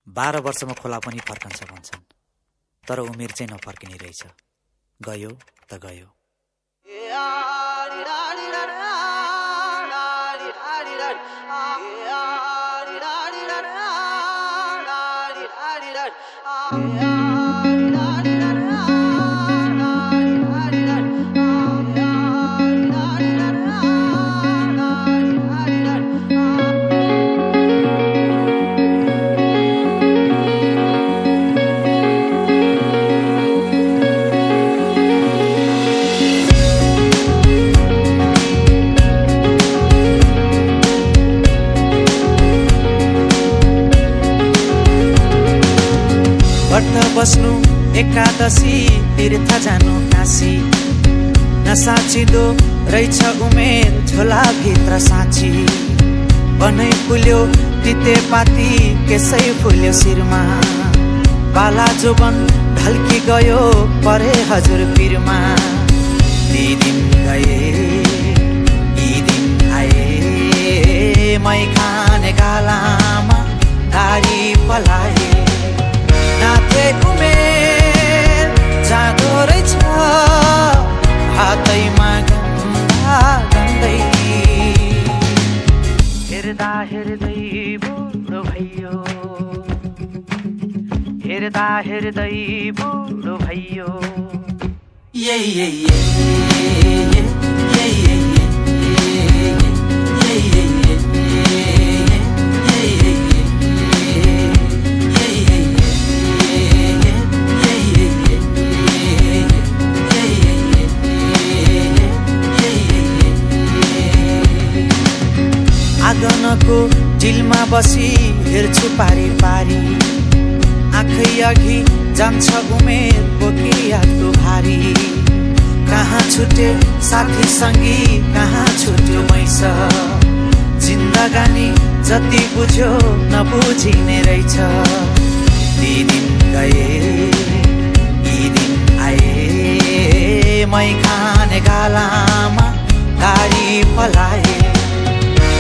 12 वर्षमा खोला पनि फर्कन्छ भन्छन्, तर उमेर चाहिँ नफर्किने रहेछ। गयो त गयो। व्रत बस्नु एकादशी, तीर्थ जानु काशी, नसाचिँदो रहेछ उमेर झोलाभित्र साँची। बनै फुल्यो तितेपाती, केसै फुल्यो शिरमा, बाला जोबन ढल्की गयो परे हजुर पिरमा। ती दिन गए यी दिन आए, मै खाने गालामा दारी पलाए। नाथे उमेर जाँदो रहेछ हातैमा गन्दा गन्दै। हेर्दा हेर्दै बुढो भइयो, हेर्दा हेर्दै बुढो भइयो। आँगनको डिलमा बसी हेर्छु पारी पारी, आँखै अघि जान्छ उमेर बोकी यादको भारी। कहाँ छुटे साथी सङ्गी, कहाँ छुट्यो मैस, जिन्दगानी जति बुझ्यो नबुझिने रहेछ। ती दिन गए यी दिन आए, मै खाने गालामा दारी पलाए।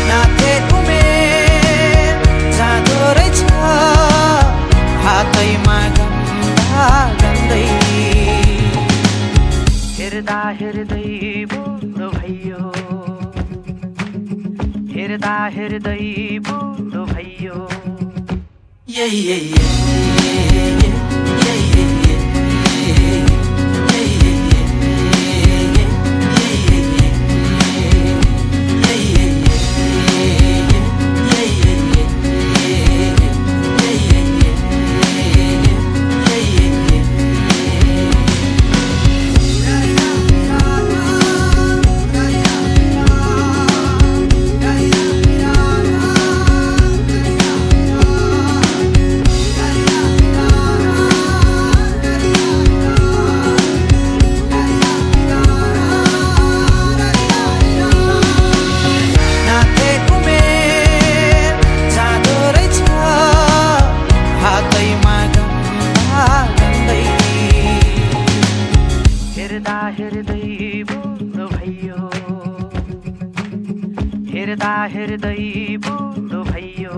नाथे उमेर जाँदो रहेछ हातैमा गन्दा गन्दै। हेर्दा हेर्दै बुढो भइयो, हेर्दा हेर्दै बुढो भइयो। हेर्दा हेर्दै बुढो भइयो, हेर्दा हेर्दै बुढो भइयो।